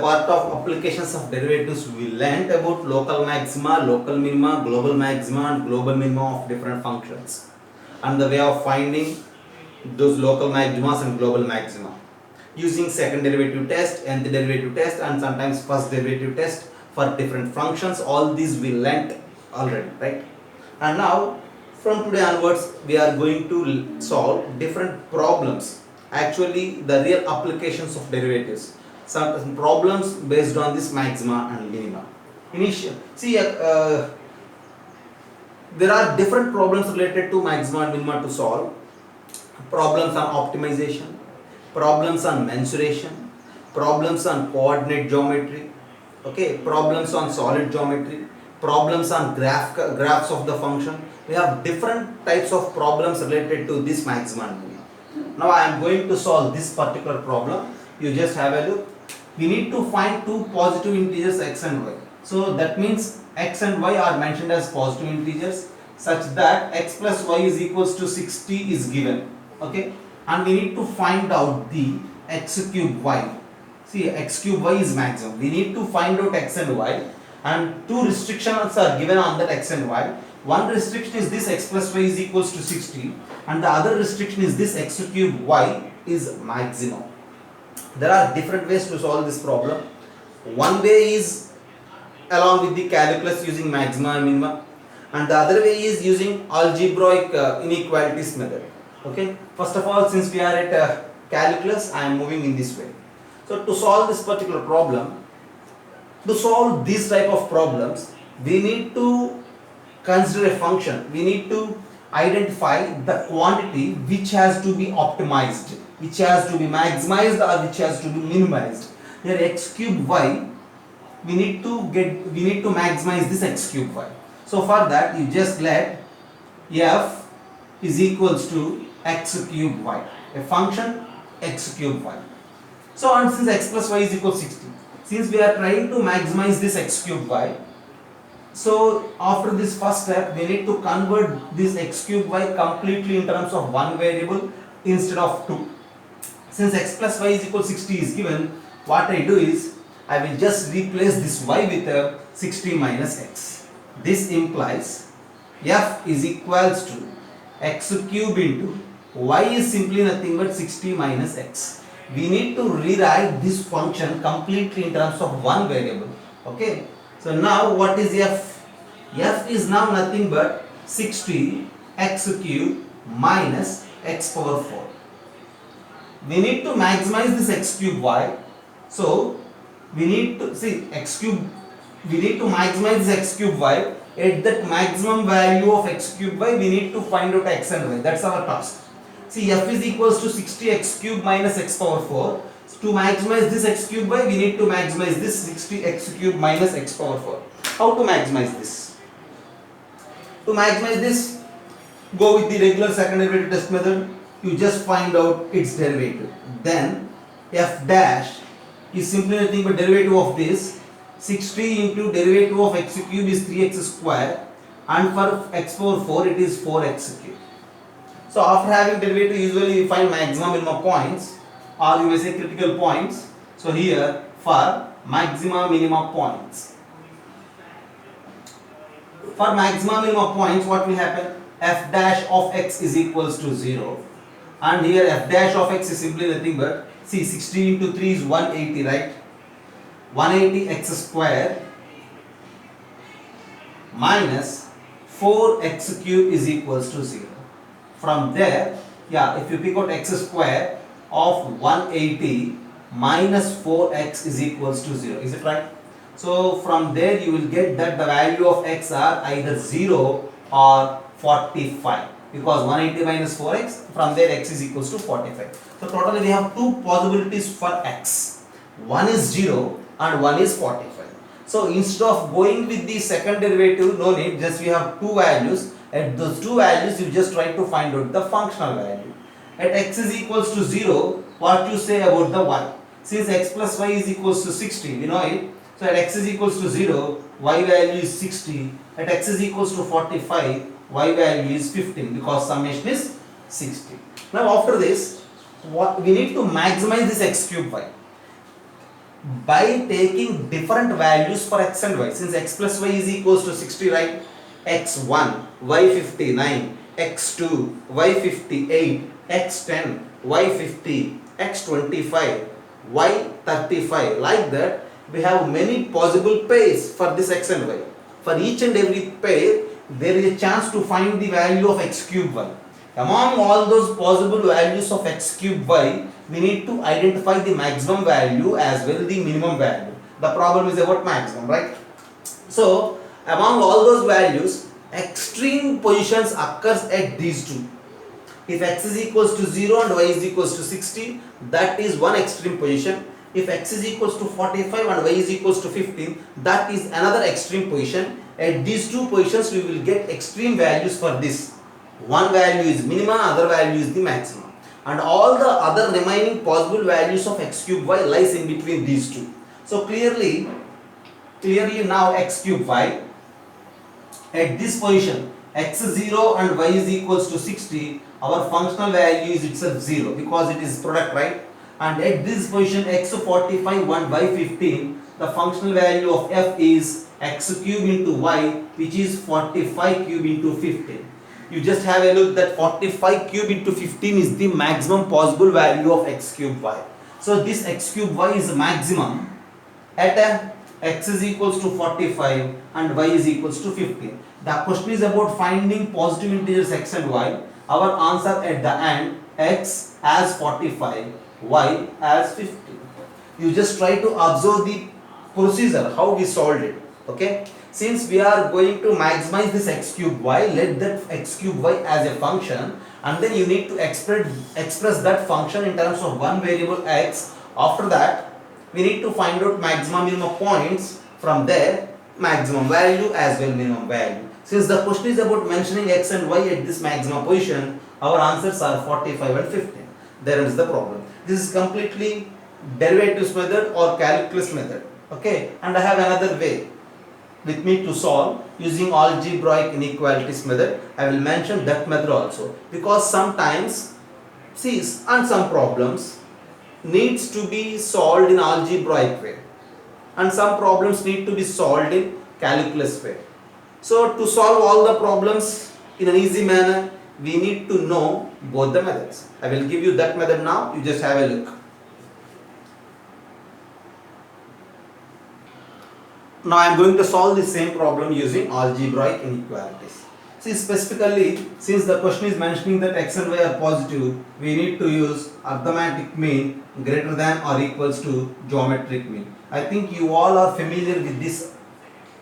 Part of applications of derivatives, we learnt about local maxima, local minima, global maxima and global minima of different functions and the way of finding those local maximas and global maxima using second derivative test, nth derivative test and sometimes first derivative test for different functions. All these we learnt already, right? And now from today onwards we are going to solve different problems, actually the real applications of derivatives, some problems based on this maxima and minima. There are different problems related to maxima and minima to solve. Problems on optimization, problems on mensuration, problems on coordinate geometry, okay, problems on solid geometry, problems on graphs of the function. We have different types of problems related to this maxima and minima. Now I am going to solve this particular problem. You just have a look. We need to find two positive integers x and y. So that means x and y are mentioned as positive integers such that x plus y is equals to 60 is given. Okay, and we need to find out the x cube y. See, x cube y is maximum. We need to find out x and y, and two restrictions are given on that x and y. One restriction is this x plus y is equals to 60 and the other restriction is this x cube y is maximum. There are different ways to solve this problem. One way is along with the calculus using maxima and minima, and the other way is using algebraic inequalities method. Okay, first of all, since we are at calculus, I am moving in this way. So to solve this particular problem, to solve these type of problems, we need to consider a function. We need to identify the quantity which has to be optimized, which has to be maximized or which has to be minimized. Here x cube y, we need to maximize this x cube y. So for that you just let f is equals to x cube y, a function x cube y. So and since x plus y is equal to 60, since we are trying to maximize this x cube y, so after this first step we need to convert this x cube y completely in terms of one variable instead of two. Since x plus y is equal to 60 is given, what I do is I will just replace this y with a 60 minus x. This implies f is equals to x cube into y is simply nothing but 60 minus x. We need to rewrite this function completely in terms of one variable. Okay. So now what is f? F is now nothing but 60 x cube minus x power 4. We need to maximize this x cube y. So we need to see x cube. We need to maximize this x cube y. At that maximum value of x cube y, we need to find out x and y. That's our task. See, f is equals to 60 x cube minus x power 4. So to maximize this x cube y, we need to maximize this 60 x cube minus x power 4. How to maximize this? To maximize this, go with the regular second derivative test method. You just find out its derivative. Then f dash is simply nothing but derivative of this. 60 into derivative of x cube is 3x square, and for x power 4 it is 4x cube. So after having derivative, usually you find maximum minimum points, or you may say critical points. So here for maximum minimum points, for maximum minimum points, what will happen? F dash of x is equals to 0, and here f dash of x is simply nothing but, see, 60 into 3 is 180, right? 180 x square minus 4x cube is equals to 0. From there, yeah, if you pick out x square of 180 minus 4x is equals to 0, is it right? So from there you will get that the value of x are either 0 or 45, because 180 minus 4x, from there x is equals to 45. So totally we have two possibilities for x. One is 0 and one is 45. So instead of going with the second derivative, no need, just we have two values. At those two values you just try to find out the functional value. At x is equals to 0, what you say about the y? Since x plus y is equals to 60, we know it. So at x is equals to 0, y value is 60. At x is equals to 45, y value is 15, because summation is 60. Now after this, what we need to maximize this x cube y. by taking different values for x and y. Since x plus y is equals to 60, right? x1, y59, x2, y58, x10, y50, x25, y35. Like that, we have many possible pairs for this x and y. For each and every pair, there is a chance to find the value of x cube y. Among all those possible values of x cube y, we need to identify the maximum value as well the minimum value. The problem is about maximum, right? So, among all those values, extreme positions occurs at these two. If x is equals to 0 and y is equals to 60, that is one extreme position. If x is equals to 45 and y is equals to 15, that is another extreme position. At these two positions, we will get extreme values for this. One value is minimum, other value is the maximum. And all the other remaining possible values of x cube y lies in between these two. So clearly now x cube y at this position, x is 0 and y is equals to 60, our functional value is itself 0 because it is product, right? And at this position, x 45 and y 15, the functional value of f is x cube into y, which is 45 cube into 15. You just have a look that 45 cube into 15 is the maximum possible value of x cube y. So this x cube y is maximum at a x is equals to 45 and y is equals to 15. The question is about finding positive integers x and y. Our answer at the end, x as 45, y as 15. You just try to observe the procedure, how we solved it. Okay. Since we are going to maximize this x cube y, let that x cube y as a function, and then you need to express that function in terms of one variable x. After that, we need to find out maximum minimum points. From there, maximum value as well minimum value. Since the question is about mentioning x and y at this maximum position, our answers are 45 and 15. There is the problem. This is completely derivatives method or calculus method. Okay, and I have another way with me to solve using algebraic inequalities method. I will mention that method also, because sometimes and some problems needs to be solved in algebraic way and some problems need to be solved in calculus way. So to solve all the problems in an easy manner, we need to know both the methods. I will give you that method now, you just have a look. Now I am going to solve the same problem using algebraic inequalities. See, specifically, since the question is mentioning that x and y are positive, we need to use arithmetic mean greater than or equals to geometric mean. I think you all are familiar with this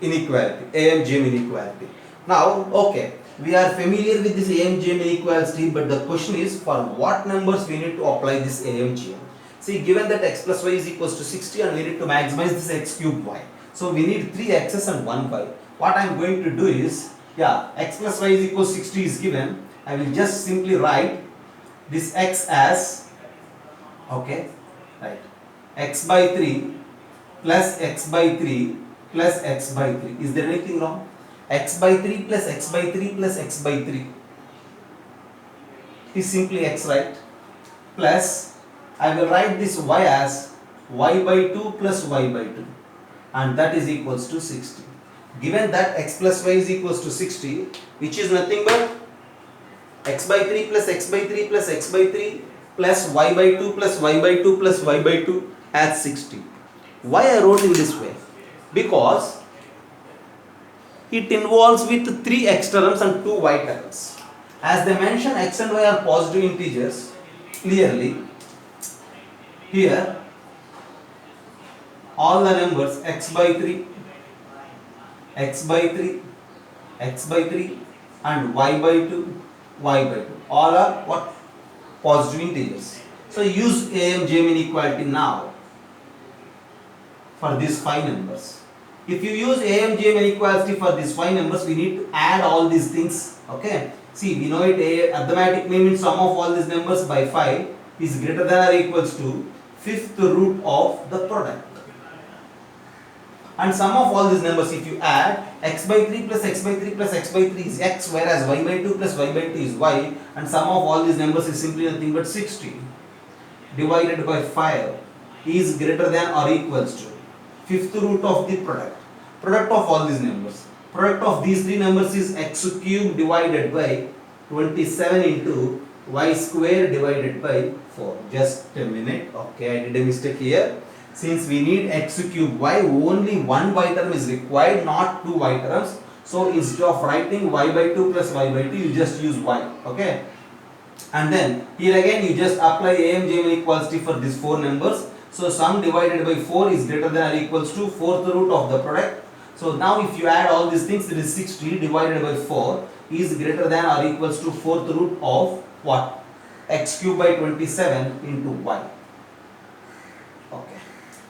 inequality, AMGM inequality. Now, okay, we are familiar with this AMGM inequality, but the question is for what numbers we need to apply this AMGM. See, given that x plus y is equals to 60 and we need to maximize this x cube y. So we need 3 x's and 1 y. What I am going to do is, x plus y is equals 60 is given. I will just simply write this x as, okay, right, x by 3 plus x by 3 plus x by 3. Is there anything wrong? X by 3 plus x by 3 plus x by 3 is simply x, right? Plus, I will write this y as y by 2 plus y by 2. And that is equals to 60. Given that x plus y is equals to 60, which is nothing but x by 3 plus x by 3 plus x by 3 plus y by 2 plus y by 2 plus y by 2 as 60. Why I wrote in this way? Because it involves with 3 x terms and 2 y terms. As they mention, x and y are positive integers, clearly here all the numbers x by 3, x by 3, x by 3 and y by 2, y by 2, all are what? Positive integers. So use AMGM inequality now for these 5 numbers. If you use AMGM inequality for these 5 numbers, we need to add all these things. Okay. See, we know it, arithmetic mean sum of all these numbers by 5 is greater than or equals to 5th root of the product. And sum of all these numbers, if you add, x by 3 plus x by 3 plus x by 3 is x, whereas y by 2 plus y by 2 is y, and sum of all these numbers is simply nothing but 60 divided by 5 is greater than or equals to fifth root of the product of all these numbers. Product of these three numbers is x cube divided by 27 into y square divided by 4. Just a minute. Okay, I did a mistake here. Since we need x cube y, only one y term is required, not two y terms. So instead of writing y by 2 plus y by 2, you just use y. Okay. And then here again you just apply AMJM inequality for these four numbers. So sum divided by 4 is greater than or equals to fourth root of the product. So now if you add all these things, it is 60 divided by 4 is greater than or equals to fourth root of what? X cube by 27 into y. Okay.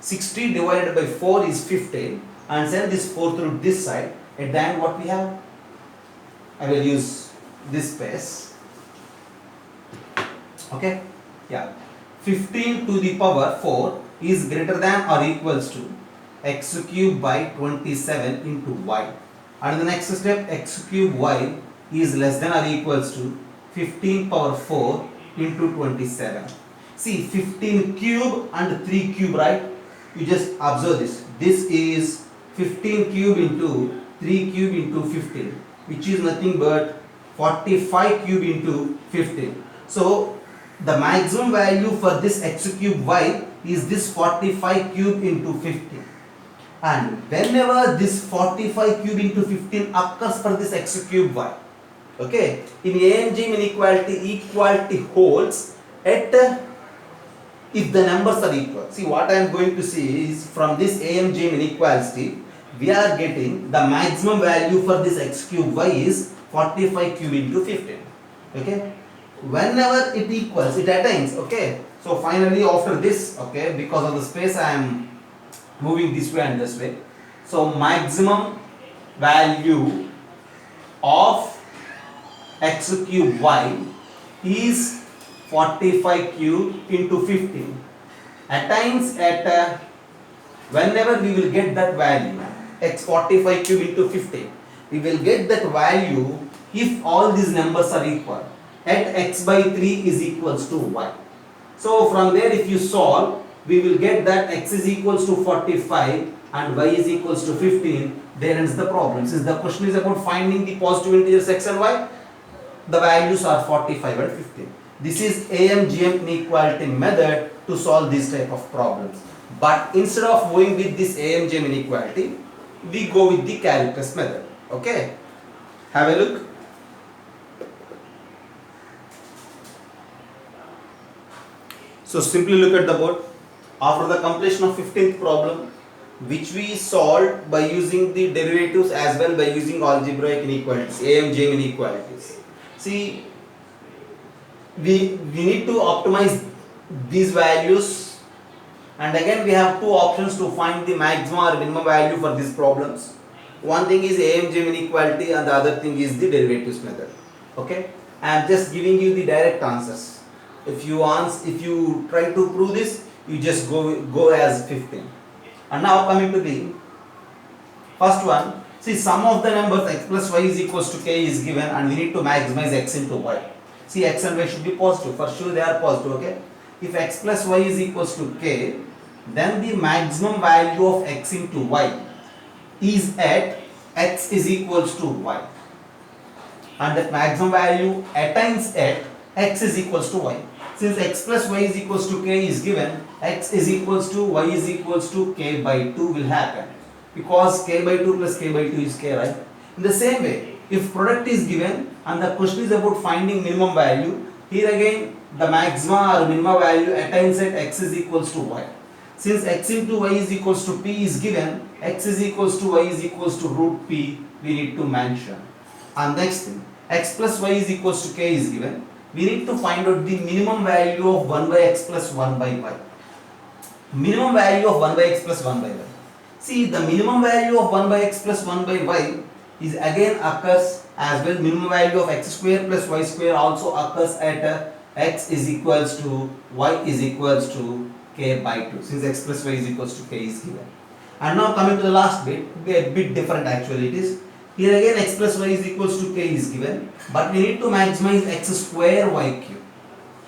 60 divided by 4 is 15, and send this fourth root this side. At the end what we have? I will use this space. Okay. Yeah. 15 to the power 4 is greater than or equals to x cube by 27 into y. And the next step, x cube y is less than or equals to 15 power 4 into 27. See, 15 cube and 3 cube, right? You just observe this. This is 15 cube into 3 cube into 15, which is nothing but 45 cube into 15. So the maximum value for this x cube y is this 45 cube into 15. And whenever this 45 cube into 15 occurs for this x cube y, okay, in AMJM inequality, equality holds at if the numbers are equal. See, what I am going to see is from this AMJM inequality, we are getting the maximum value for this x cube y is 45 cube into 15. Okay, whenever it equals, it attains. Okay, so finally after this, okay, because of the space I am moving this way and this way. So maximum value of x cube y is 45 cube into 15. Attains at whenever we will get that value, x 45 cube into 15, we will get that value if all these numbers are equal. At x by 3 is equals to y. So from there if you solve, we will get that x is equals to 45 and y is equals to 15. There ends the problem. Since the question is about finding the positive integers x and y, the values are 45 and 15. This is AMJM inequality method to solve this type of problems. But instead of going with this AMJM inequality, we go with the calculus method. Okay, have a look. So simply look at the board. After the completion of 15th problem, which we solved by using the derivatives as well by using algebraic inequalities, AMJM inequalities. See, we need to optimize these values, and again we have two options to find the maximum or minimum value for these problems. One thing is AMJM inequality and the other thing is the derivatives method. Okay, I am just giving you the direct answers. If you try to prove this, you just go as 15. And now coming to the first one, see, sum of the numbers x plus y is equals to k is given, and we need to maximize x into y. See, x and y should be positive. For sure they are positive. Okay, if x plus y is equals to k, then the maximum value of x into y is at x is equals to y, and that maximum value attains at x is equals to y. Since x plus y is equals to k is given, x is equals to y is equals to k by 2 will happen, because k by 2 plus k by 2 is k, right? In the same way, if product is given and the question is about finding minimum value, here again the maximum or minimum value attains at x is equals to y. Since x into y is equals to p is given, x is equals to y is equals to root p, we need to mention. And next thing, x plus y is equals to k is given, we need to find out the minimum value of 1 by x plus 1 by y. Minimum value of 1 by x plus 1 by y. See, the minimum value of 1 by x plus 1 by y is again occurs as well. Minimum value of x square plus y square also occurs at x is equals to y is equals to k by 2, since x plus y is equals to k is given. And now coming to the last bit, a bit different actually it is. Here again x plus y is equals to k is given, but we need to maximize x square y cube,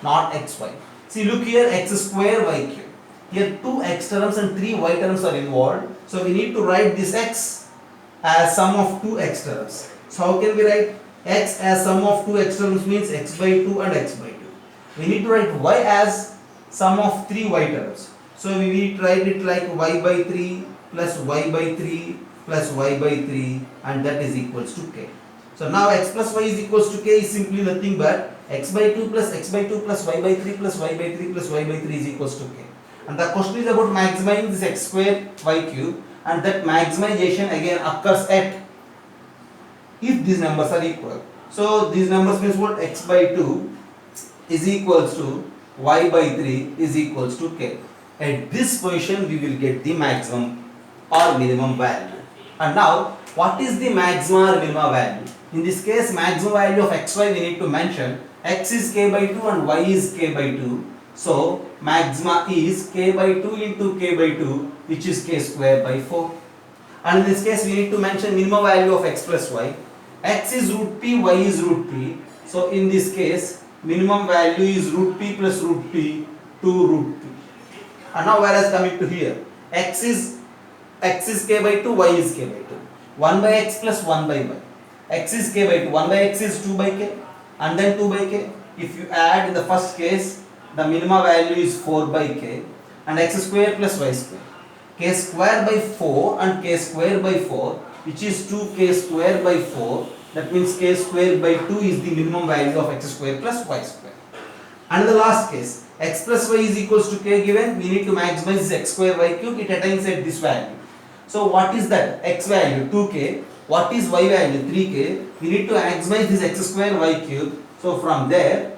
not xy. See, look here, x square y cube. Here 2 x terms and 3 y terms are involved. So we need to write this x as sum of 2 x terms. So how can we write x as sum of 2 x terms means x by 2 and x by 2. We need to write y as sum of 3 y terms. So we need to write it like y by 3 plus y by 3 plus y by 3 and that is equals to k. So now x plus y is equals to k is simply nothing but x by 2 plus x by 2 plus y by 3 plus y by 3 plus y by 3 is equals to k. And the question is about maximizing this x square y cube, and that maximization again occurs at if these numbers are equal. So these numbers means what? X by 2 is equals to y by 3 is equals to k. At this position we will get the maximum or minimum value. And now what is the maximum or minimum value? In this case maximum value of xy we need to mention x is k by 2 and y is k by 2. So maxima is k by 2 into k by 2 which is k square by 4. And in this case we need to mention minimum value of x plus y. X is root p, y is root p. So in this case minimum value is root p plus root p to root p. And now whereas coming to here x is k by 2, y is k by 2. 1 by x plus 1 by y. X is k by 2, 1 by x is 2 by k and then 2 by k. If you add in the first case the minimum value is 4 by k and x square plus y square. K square by 4 and k square by 4 which is 2k square by 4. That means k square by 2 is the minimum value of x square plus y square. And the last case x plus y is equals to k given, we need to maximize this x square y cube, it attains at this value. So what is that? X value 2k. What is y value? 3k. We need to maximize this x square y cube. So from there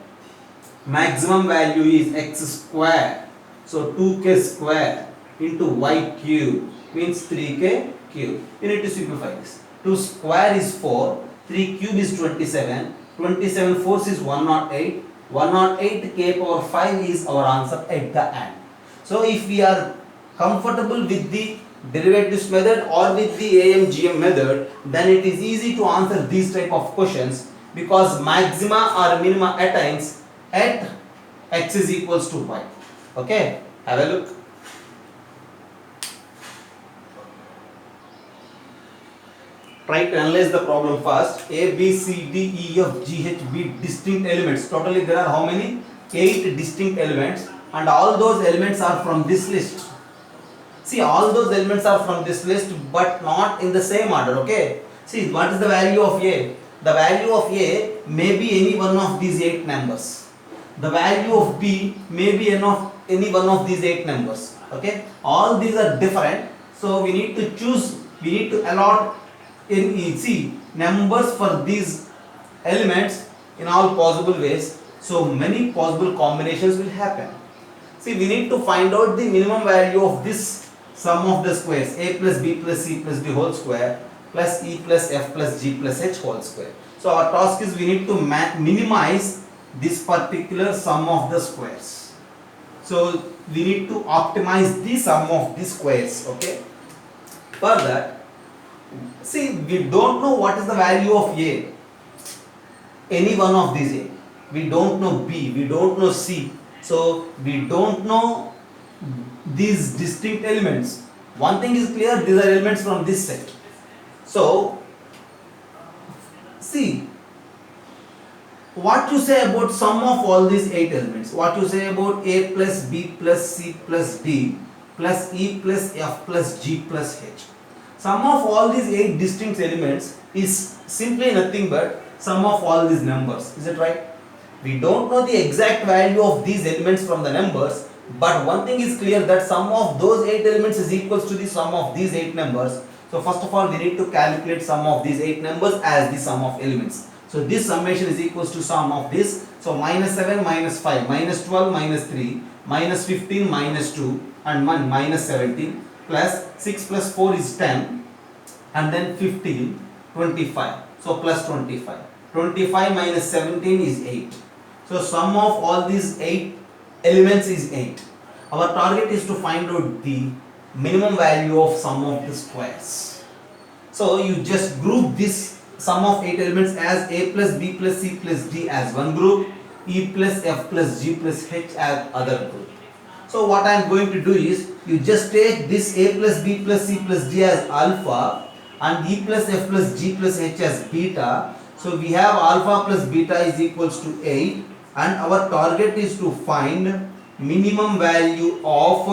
maximum value is x square. So 2k square into y cube means 3k cube. You need to simplify this. 2 square is 4, 3 cube is 27, 27 fourths is 108, 108 k power 5 is our answer at the end. So if we are comfortable with the derivatives method or with the AMGM method, then it is easy to answer these type of questions because maxima or minima attains at x is equals to y. Okay, have a look. Try to analyze the problem first. A, B, C, D, E, F, G, H, B distinct elements. Totally there are how many? 8 distinct elements, and all those elements are from this list. See, all those elements are from this list but not in the same order. Okay. See, what is the value of A? The value of A may be any one of these 8 numbers. The value of B may be any one of these 8 numbers. Okay. All these are different. So we need to choose, we need to allot in see numbers for these elements in all possible ways. So many possible combinations will happen. See, we need to find out the minimum value of this sum of the squares a plus b plus c plus d whole square plus e plus f plus g plus h whole square. So our task is we need to minimize this particular sum of the squares. So we need to optimize the sum of the squares. Okay. For that, see, we don't know what is the value of A. Any one of these A. We don't know B. We don't know C. So we don't know these distinct elements. One thing is clear, these are elements from this set. So see, what you say about sum of all these 8 elements? What you say about A plus B plus C plus D plus E plus F plus G plus H? Sum of all these 8 distinct elements is simply nothing but sum of all these numbers. Is it right? We don't know the exact value of these elements from the numbers, but one thing is clear that sum of those 8 elements is equals to the sum of these 8 numbers. So first of all we need to calculate sum of these 8 numbers as the sum of elements. So this summation is equals to sum of this. So minus 7 minus 5 minus 12 minus 3 minus 15 minus 2 and 1 minus 17 plus 6 plus 4 is 10 and then 15 25. So plus 25. 25 minus 17 is 8. So sum of all these 8 elements is 8. Our target is to find out the minimum value of sum of the squares. So you just group this sum of 8 elements as A plus B plus C plus D as one group, E plus F plus G plus H as other group. So what I am going to do is, you just take this a plus b plus c plus d as alpha and e plus f plus g plus h as beta. So we have alpha plus beta is equals to 8, and our target is to find minimum value of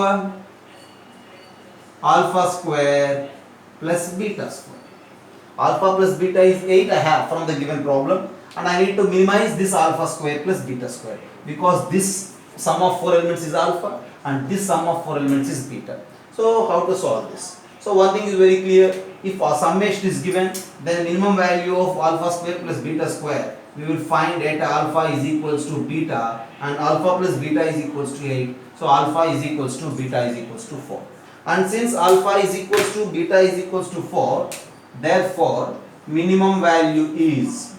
alpha square plus beta square. Alpha plus beta is 8 I have from the given problem, and I need to minimize this alpha square plus beta square, because this sum of 4 elements is alpha and this sum of 4 elements is beta. So how to solve this? So one thing is very clear, if a summation is given, then minimum value of alpha square plus beta square, we will find that alpha is equals to beta, and alpha plus beta is equals to 8. So alpha is equals to beta is equals to 4. And since alpha is equals to beta is equals to 4, therefore minimum value is,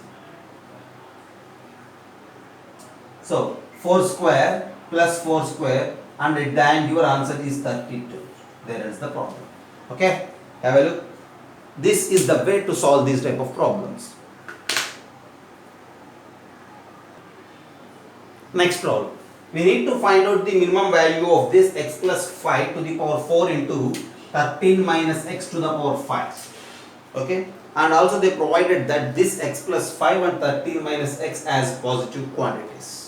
so 4 square plus 4 square, and at the end your answer is 32. There is the problem. Okay, have a look. This is the way to solve these type of problems. Next problem. We need to find out the minimum value of this x plus 5 to the power 4 into 13 minus x to the power 5. Okay, and also they provided that this x plus 5 and 13 minus x as positive quantities.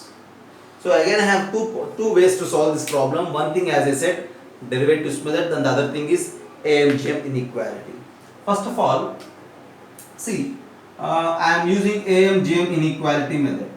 So again I have two ways to solve this problem. One thing, as I said, derivative method, and the other thing is AMGM inequality. First of all, see, I am using AMGM inequality method.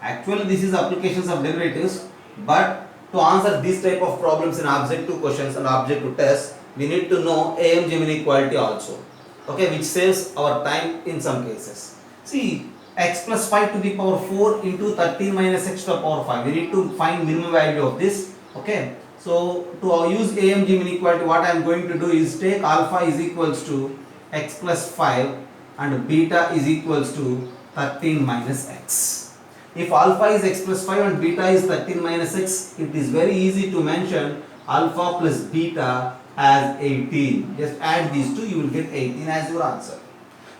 Actually this is applications of derivatives, but to answer this type of problems in objective questions and objective tests, we need to know AMGM inequality also, okay, which saves our time in some cases. See, x plus 5 to the power 4 into 13 minus x to the power 5, we need to find minimum value of this. Okay, so to use AMGM inequality, what I am going to do is take alpha is equals to x plus 5 and beta is equals to 13 minus x. If alpha is x plus 5 and beta is 13 minus x, it is very easy to mention alpha plus beta as 18. Just add these two, you will get 18 as your answer.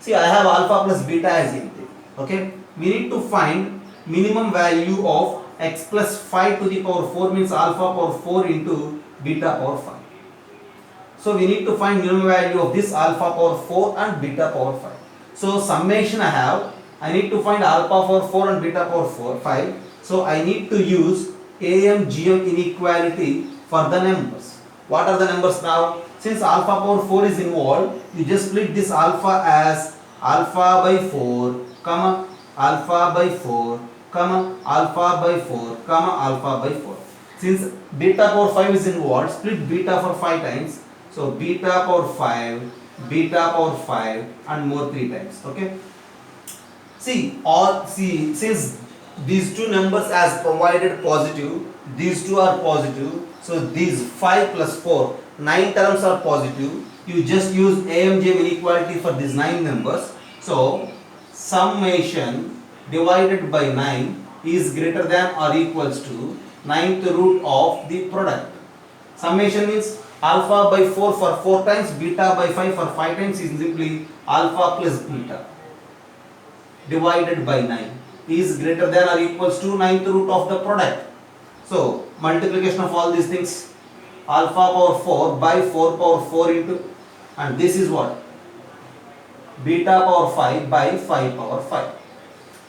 See, I have alpha plus beta as 18. Okay, we need to find minimum value of x plus 5 to the power 4, means alpha power 4 into beta power 5. So we need to find minimum value of this alpha power 4 and beta power 5. So summation I need to find alpha power 4 and beta power 5. So I need to use AMGM inequality for the numbers. What are the numbers now? Since alpha power 4 is involved, you just split this alpha as alpha by 4, comma, alpha by 4, comma, alpha by 4, comma, alpha by 4. Since beta power 5 is involved, split beta for 5 times. So beta power 5, beta power 5 and more 3 times. Okay. Since these two numbers as provided positive, these two are positive, so these 5 plus 4, 9 terms are positive. You just use AMGM inequality for these 9 numbers. So summation divided by 9 is greater than or equals to 9th root of the product. Summation means alpha by 4 for 4 times, beta by 5 for 5 times is simply alpha plus beta divided by 9 is greater than or equals to 9th root of the product. So multiplication of all these things, alpha power 4 by 4 power 4 into, and this is what? Beta power 5 by 5 power 5.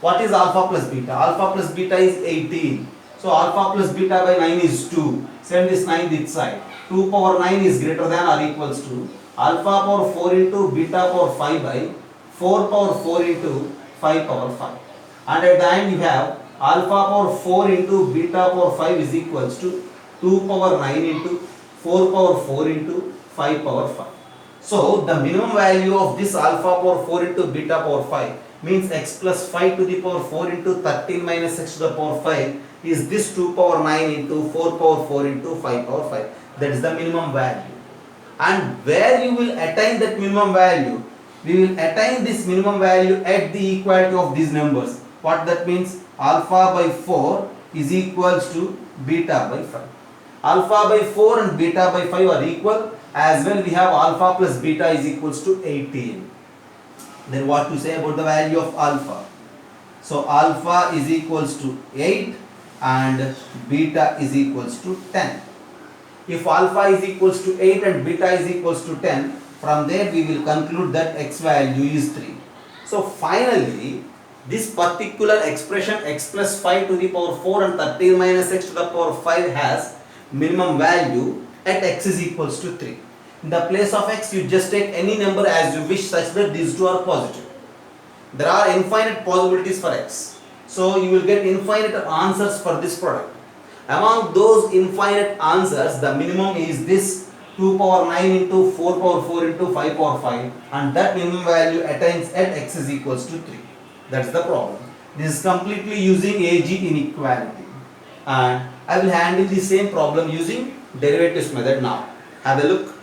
What is alpha plus beta? Alpha plus beta is 18. So alpha plus beta by 9 is 2. Send this 9 this side. 2 power 9 is greater than or equals to alpha power 4 into beta power 5 by 4 power 4 into 5 power 5. And at the end you have alpha power 4 into beta power 5 is equals to 2 power 9 into 4 power 4 into 5 power 5. So the minimum value of this alpha power 4 into beta power 5 means x plus 5 to the power 4 into 13 minus x to the power 5 is this 2 power 9 into 4 power 4 into 5 power 5. That is the minimum value. And where you will attain that minimum value? We will attain this minimum value at the equality of these numbers. What that means? Alpha by 4 is equals to beta by 5. Alpha by 4 and beta by 5 are equal. As well we have alpha plus beta is equals to 18. Then what to say about the value of alpha? So alpha is equals to 8 and beta is equals to 10. If alpha is equals to 8 and beta is equals to 10, from there we will conclude that x value is 3. So finally, this particular expression x plus 5 to the power 4 and 13 minus x to the power 5 has minimum value at x is equals to 3. In the place of x, you just take any number as you wish such that these two are positive. There are infinite possibilities for x. So you will get infinite answers for this product. Among those infinite answers, the minimum is this 2 power 9 into 4 power 4 into 5 power 5, and that minimum value attains at x is equals to 3. That's the problem. This is completely using AG inequality. And I will handle the same problem using derivatives method now. Have a look.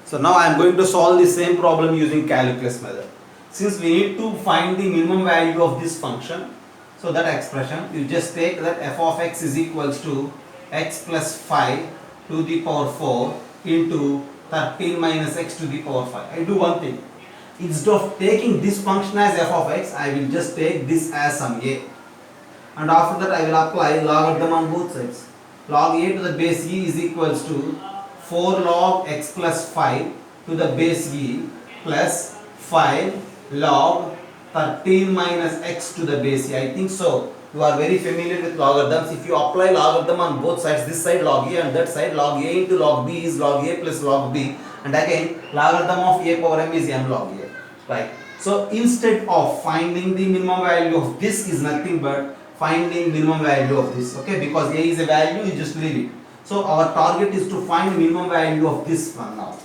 So now I am going to solve the same problem using calculus method. Since we need to find the minimum value of this function, so that expression, you just take that f of x is equals to x plus 5 to the power 4 into 13 minus x to the power 5. I do one thing. Instead of taking this function as f of x, I will just take this as some a. And after that I will apply logarithm on both sides. Log a to the base e is equals to 4 log x plus 5 to the base e plus 5 log 13 minus x to the base e. I think so. You are very familiar with logarithms. If you apply logarithm on both sides, this side log a and that side log a into log b is log a plus log b, and again logarithm of a power m is m log a. Right. So instead of finding the minimum value of this is nothing but finding minimum value of this. Okay, because a is a value, you just leave it. So our target is to find minimum value of this one now.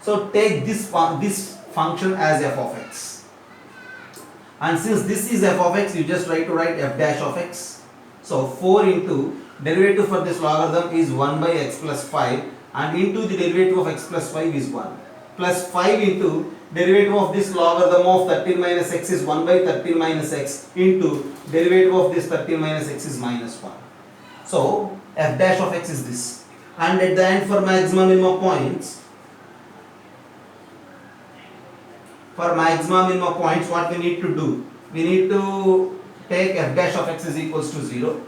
So take this function as f of x. And since this is f of x, you just try to write f dash of x. So 4 into derivative for this logarithm is 1 by x plus 5, and into the derivative of x plus 5 is 1. Plus 5 into derivative of this logarithm of 13 minus x is 1 by 13 minus x into derivative of this 13 minus x is minus 1. So f dash of x is this. And at the end, for maximum minimum points, what we need to do? We need to take f dash of x is equals to 0.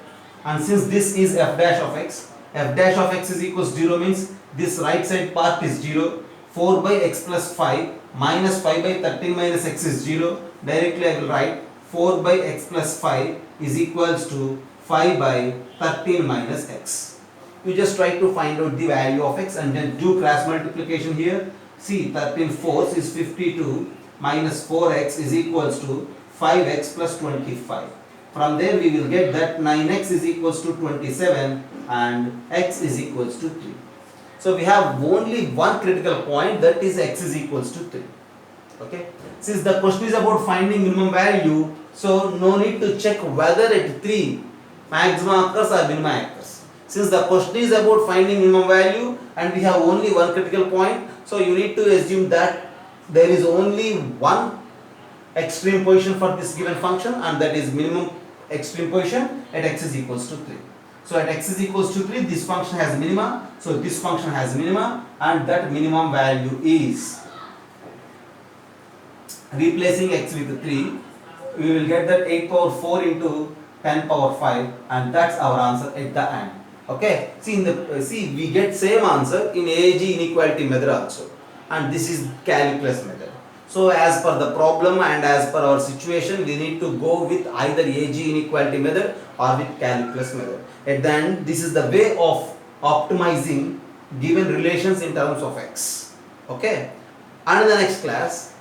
And since this is f dash of x is equals to 0 means this right side part is 0. 4 by x plus 5 minus 5 by 13 minus x is 0. Directly I will write 4 by x plus 5 is equals to 5 by 13 minus x. You just try to find out the value of x and then do cross multiplication here. See, 13 fourths is 52 minus 4x is equals to 5x plus 25. From there we will get that 9x is equals to 27 and x is equals to 3. So we have only one critical point, that is x is equals to 3. Okay. Since the question is about finding minimum value, so no need to check whether at 3 maximum occurs or minimum occurs. Since the question is about finding minimum value and we have only one critical point, so you need to assume that there is only one extreme position for this given function, and that is minimum extreme position at x is equals to 3. So at x is equals to 3, this function has minima, so this function has minima, and that minimum value is, replacing x with 3, we will get that 8 power 4 into 10 power 5, and that's our answer at the end. Okay, see we get same answer in AG inequality method also, and this is calculus method. So as per the problem and as per our situation, we need to go with either AG inequality method or with calculus method. At the end, this is the way of optimizing given relations in terms of x. Okay, and in the next class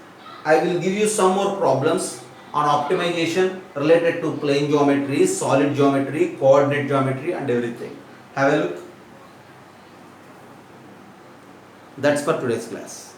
I will give you some more problems on optimization related to plane geometry, solid geometry, coordinate geometry and everything. Have a look. That's for today's class.